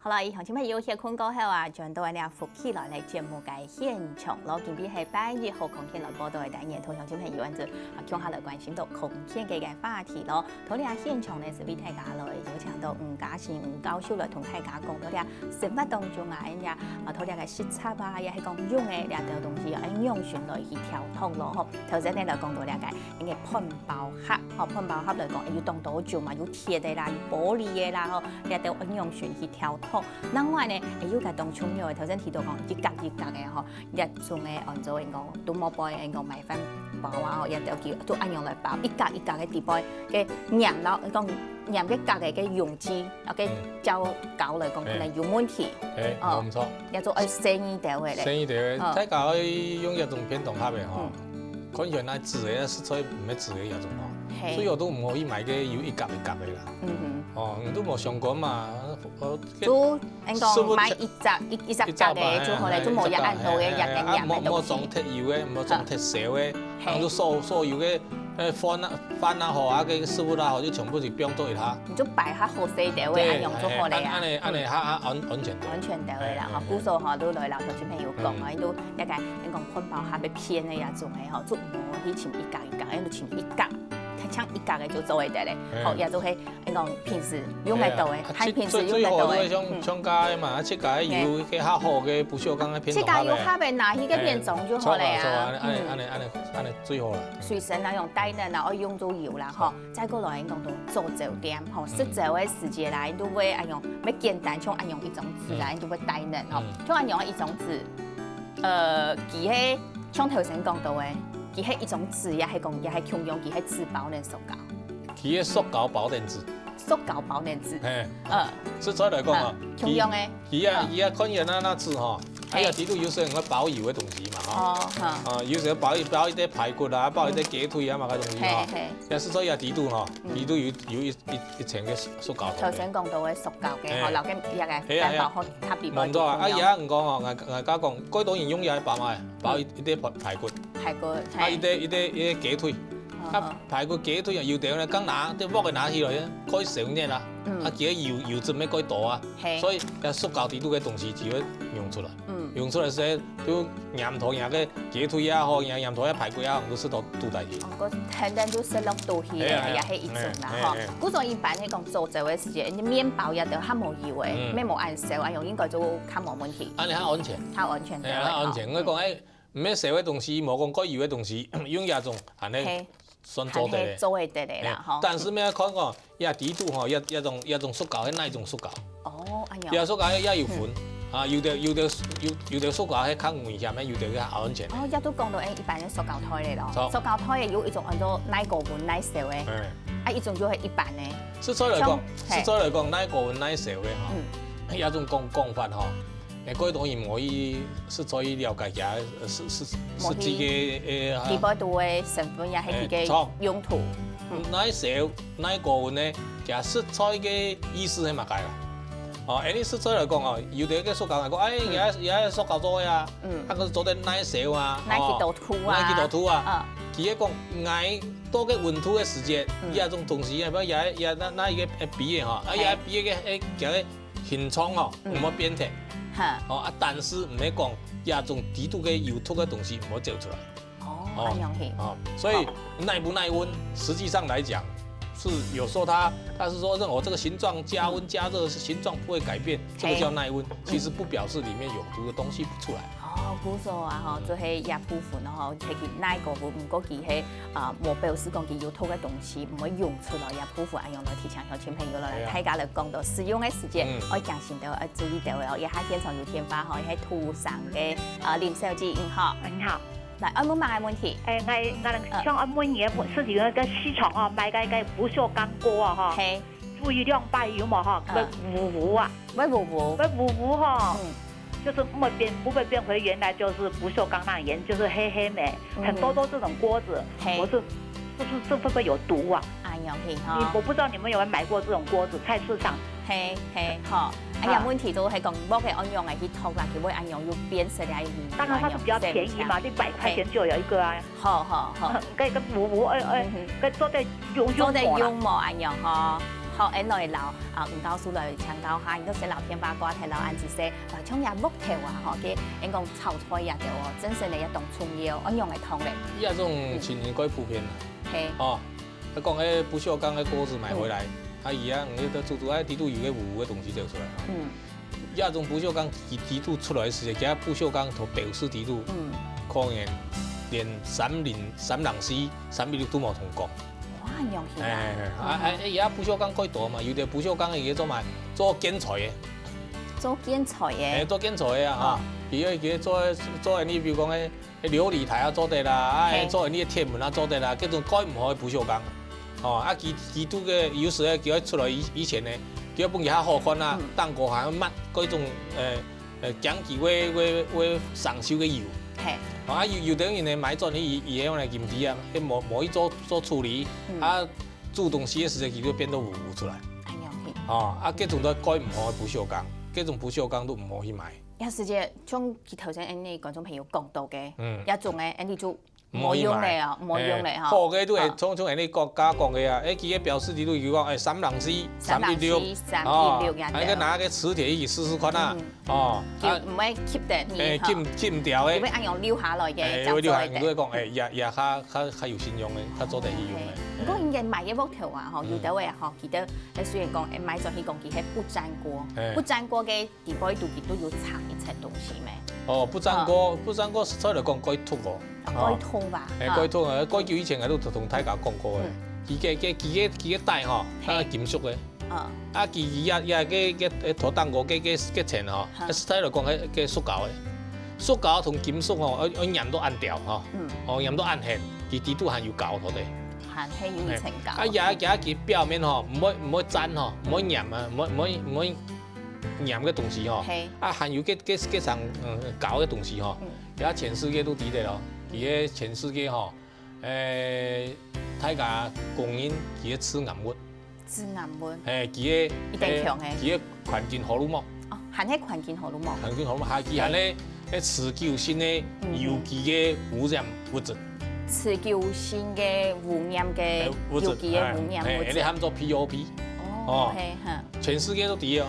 好啦，以後前面有些困過後啊，轉到嚟復起來嚟節目嘅現場咯。今日係8月號空間來報道嘅單元，同向前面有陣子向下來關心到空間嘅話題咯。到嚟現場咧是為大家來有請到吳嘉誠吳教授來同大家講到啲生活當中啊，人家到嚟嘅食材啊，也係講用嘅啲東西，按用循來去調通咯。吼，頭先咧就講到啲嘅人嘅噴包盒，吼噴包盒來講要當多久嘛？有鐵嘅啦，有玻璃嘅啦，吼，啲都按用循去調通。另外呢，有個當重要嘅，頭先提到講一格一格嘅吼，一種嘅按照應講都冇杯應講米粉包啊，吼，一條叫都按用來包，一格一格嘅地杯嘅鹽咯，講鹽嘅格嘅容器，啊嘅膠膠來講可能有問題。冇唔錯。一種生意條嘅咧。生意條嘅，再搞用一種偏動盒嘅吼，佢原來紙嘅實在唔係紙嘅一種吼，所以我都唔可以買嘅有一格一格嘅啦。哦，都冇上過嘛。都應講買一隻格嘅，最好咧都冇一按到嘅，一嘅鹽嘅東西。冇裝鐵油嘅，冇裝鐵燒嘅，咁都所有嘅飯啊、河啊嘅師傅啦，就全部就標到一下。你就擺下好細條嘅，按用做好嚟啊。安尼下安全啲。安全啲嘅啦，嗬，古數嗬都來啦，頭先朋友講啊，都一個你講漢堡下邊偏嘅一種嘅嗬，就唔可以前一格一格，因為前一格。像一格嘅就做會得咧，好，也就係你講平時用得到嘅，係平時用得到嘅。像加嘛，切加油嘅較好嘅不鏽鋼嘅偏銅盒嘅。切加油下邊拿起個變種就好嚟啊。安尼最好啦。隨身啊，用帶呢，然後用做油啦，嗬。再過來講到做酒店，嗬，食酒嘅時節啦，都會按用，咩簡單像按用一種紙啦，都會帶呢，嗬。像按用一種紙，佢係像頭先講到嘅。佢係一種紙，也係講，也係共用，佢係紙包定塑膠。佢係塑膠包定紙。塑膠包定紙。實在來講啊，共用嘅。佢啊，看見那紙嗬，佢啊，底度有時候包油嘅東西嘛，嗬。有時候包一啲排骨啊，包一啲雞腿啊嘛，嗰東西嗬。有時所以啊，底度嗬，底度有一層嘅塑膠。頭先講到嘅塑膠嘅，嗬，留緊一嘅單包好特別。冇錯啊，而家唔講哦，外加講，該當然用嘢包埋，包一啲排骨。排骨，啊！一啲雞腿，啊排骨雞腿又要掉咧，剛拿啲鍋嘅拿起來咧，該少啲啦，啊幾個油脂咩該多啊，所以有塑膠底度嘅東西就會用出來，用出來時都鹽糖嘢嘅雞腿啊，或鹽糖嘅排骨啊，都識到都大嘢。個肯定都識落到去嘅，也係一種啦，嗬。古早一般嚟講做酒嘅時節，啲麵包也都較冇油嘅，咩冇按燒，按用應該就較冇問題。安尼較安全，較安全。係啊，安全。我講誒。唔係燒嘅東西，冇講該油嘅東西，用一種係咧算做得嘅。做會得嚟啦，嗬。但是咩看講，也底度嗬，一種塑膠係哪一種塑膠？哦，哎呀。有塑膠也有款，啊，有條塑膠係較危險嘅，有條較安全。哦，一都講到一般嘅塑膠袋嚟咯。塑膠袋有一種叫做耐過溫耐燒嘅，啊一種就係一般嘅。實在嚟講，耐過溫耐燒嘅嗬，有一種講法嗬。嗰當然唔可以實在了解下實際嘅地波度嘅成分也係佢嘅用途。耐燒耐過溫咧，其實實在嘅意思係乜解啦？哦，誒，你實在嚟講哦，有啲嘅塑膠嚟講，而家塑膠做嘅啊，佢做得耐燒啊，耐幾度土啊，耐幾度土啊，佢係講捱多嘅溫度嘅時節，有一種東西係乜嘢？那一個比嘅嗬，比嘅嘅形狀嗬，唔好變態。但是唔係講一種底度嘅油土嘅東西唔好走出來。哦，咁樣係。所以耐不耐溫，實際上來講，是有時候它是說任何這個形狀加溫加熱，形狀不會改變，這個叫耐溫。其實不表示裡面有毒嘅東西不出來。哦，古數啊，嗬，就係一部分咯，嗬，係佢耐過溫，唔過佢係冇表示講佢有毒嘅東西唔會用出來，一部分係用來提倡小朋友來大家嚟講到使用嘅時節，我講先到，注意到嘅，一下現場有天花，嗬，係土上嘅林小姐，你好。你好。來，我冇問問題。我像我問嘢是有一個市場啊，買個不鏽鋼鍋啊，嗬，注意200油嘛，嗬，會糊啊，會糊哈。就是不會變回原來就是不鏽鋼那顏，就是黑黑的，很多都這種鍋子，這會不會有毒啊？我不知道你們有沒有買過這種鍋子，菜市場。好，有問題都係講冇嘅按用嚟去托啦，佢會按用要變色嚟。當然它是比較便宜嘛，100塊錢就有一個啊。好。跟糊，跟做得用膜按用嗬。好，来留吳教授來請教下，伊都寫留片八卦，睇留安子說，像也木頭啊，吼，佢應講炒菜也對哦，真正嘅一棟重要，我用嚟燙咧。依家種情形該普遍啦。係。哦，佢講誒不鏽鋼嘅鍋子買回來，啊伊啊，你都煮喺底度有個糊嘅東西就出來。依家種不鏽鋼底度出來嘅時，其實不鏽鋼同表示底度，可能連304、316都冇同過。哇，用起啊！而家不鏽鋼幾多嘛？有啲不鏽鋼嘅嘢做建材嘅。做建材嘅。做建材嘅啊，佢做你比如講誒琉璃台啊做得啦，做你嘅鐵門啊做得啦，嗰種該唔好嘅不鏽鋼。哦，佢都嘅有時咧叫佢出來以前咧，叫佢幫佢較好看啊，當過下抹嗰種講究會生鏽嘅油。係。有等於咧買咗你以後嚟醃製啊，佢冇去做處理，煮東西嘅時候佢就變到糊出來。嗰種都該唔好嘅不鏽鋼，嗰種不鏽鋼都唔好去買。有時嘅將佢頭先你觀眾朋友講到嘅，一種嘅你就唔好用嚟啊，唔好用嚟嚇。好嘅都係從啲國家講嘅啊，佢嘅表示啲都叫講304、316，喺個拿個磁鐵去試試看啊，唔會 keep 得，keep 唔掉嘅，因為按用留下來嘅，就做嘅。佢講也較有信用嘅，較做得起用嘅。不過應該買嘅木頭啊，嗬，有得話嗬，記得誒雖然講誒買咗去講佢係不粘鍋，不粘鍋嘅地方度佢都要搽一層東西咩？哦，不粘鍋，實在嚟講該禿喎。該禿吧？該禿啊！該叫以前我都同大家講過嘅，佢嘅帶嗬，係金屬嘅。佢嘅土當鍋嘅層嗬，實在嚟講係塑膠嘅。塑膠同金屬嗬，我鹽都按掉嗬，鹽都按輕，佢底都含有膠喺度。含係有一層膠。佢表面嗬，唔可以粘嗬，唔可以鹽啊，唔可以鹽嘅東西嗬，含有嗰層膠嘅東西嗬，而家全世界都知得咯。佢嘅全世界嗬，大家公認佢嘅致癌物。致癌物。佢嘅一定強嘅。佢嘅環境荷爾蒙。哦，含係環境荷爾蒙。環境荷爾蒙，佢含咧持久性嘅有機嘅污染物質。持久性嘅污染嘅有機嘅污染物質。你喊做 POP。哦。全世界都知哦。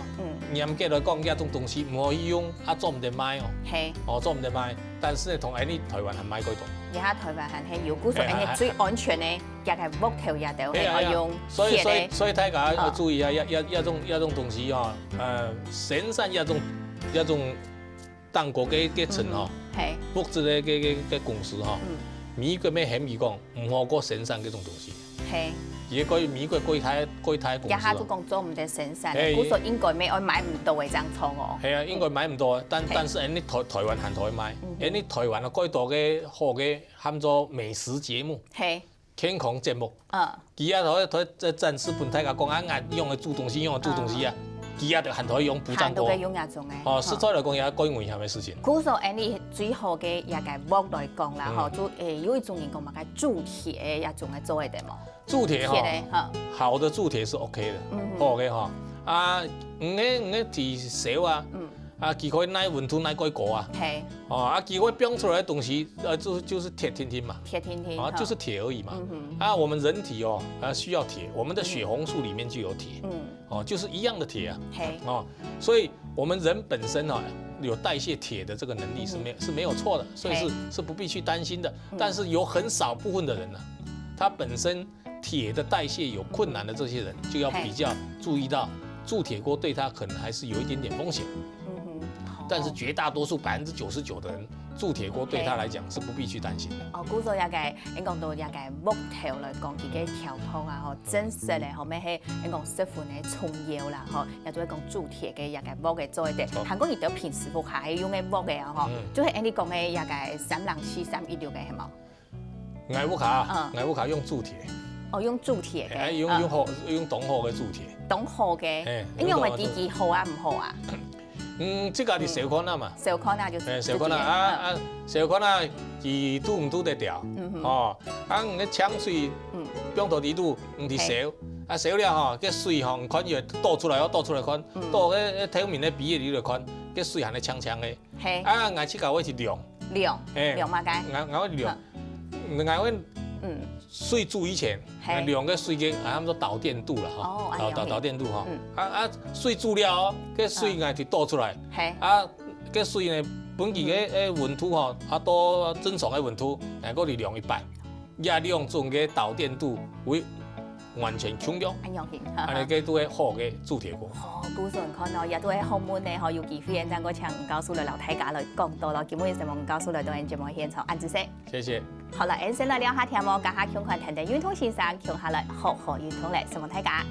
嚴格來講，呢種東西唔可以用，做唔得賣哦。係。做唔得賣，但是咧，同喺呢台灣係買幾多？而家台灣係有估數，係最安全嘅，亦係木頭也得，係用鐵嘅。所以大家要注意啊！一種東西哦，生產一種當國嘅層哦，複製嘅公司哦，美國咩係咪講唔好過生產嗰種東西？係。而家美國貴太公司，一下都講做唔得生產，估數應該咩我買唔到嘅張錯哦。係啊，應該買唔到啊，但是喺啲台灣行台買，喺啲台灣啊該多嘅好嘅喊做美食節目，健康節目，佢啊台展示俾大家講啊，用嚟煮東西，佢啊就行台用不粘鍋。實在嚟講也係該危險嘅事情。估數喺你最好嘅一個木來講啦，嗬，就有一種人講嘛，係鑄鐵嘅一種嚟做嘅得冇？鑄鐵哈，好的鑄鐵是 OK 的，好嘅哈。唔個鐵少啊，佢可以耐溫度耐幾高啊。係。佢可以變出來嘅東西，就是鐵天天嘛。鐵天天。就是鐵而已嘛。我們人體需要鐵，我們的血紅素裡面就有鐵。就是一樣的鐵啊。係。所以我們人本身有代謝鐵的這個能力是沒有錯的，所以是不必去擔心的。但是有很少部分的人呢，他本身鐵的代謝有困難的這些人，就要比較注意到鑄鐵鍋對他可能還是有一點點風險。但是絕大多數99%的人，鑄鐵鍋對他來講是不必去擔心的。估數一個，你講到一個木頭來講，佢嘅調湯啊，真實咧，後尾係你講食飯嘅重要啦，又做一講鑄鐵嘅一個木嘅做一啲。韓國亦都平時服下係用嘅木嘅啊，就係你講嘅一個304、316嘅係冇？艾烏卡用鑄鐵。用鑄鐵嘅。用東河嘅鑄鐵。東河嘅，你用為幾好啊？唔好啊？這個係小康啦嘛，小康啦就小康啦小康啦，佢拄唔拄得掉？你搶水，邊度啲拄唔係少，少了個水看要倒出來看，倒個透明嘅鼻你就看，個水係嗆嗆嘅。係。我去搞我是涼。涼嘛解？我涼，我水煮以前，量个水个，他们说导电度啦，导电度哈，水煮了，个水硬就倒出来，个水呢，本期个温度吼，到正常的温度，个是量100，压量准个导电度为完全控量，安尼个都係好嘅鑄鐵鍋。古時看到也都係好滿嘅，有機會咱個請吳教授來老大家來講到咯。今日什麼吳教授來到節目現場，安主席。謝謝。好啦，先來聊下題目，講下強權談談運動先生，強下來學運動咧，什麼大家？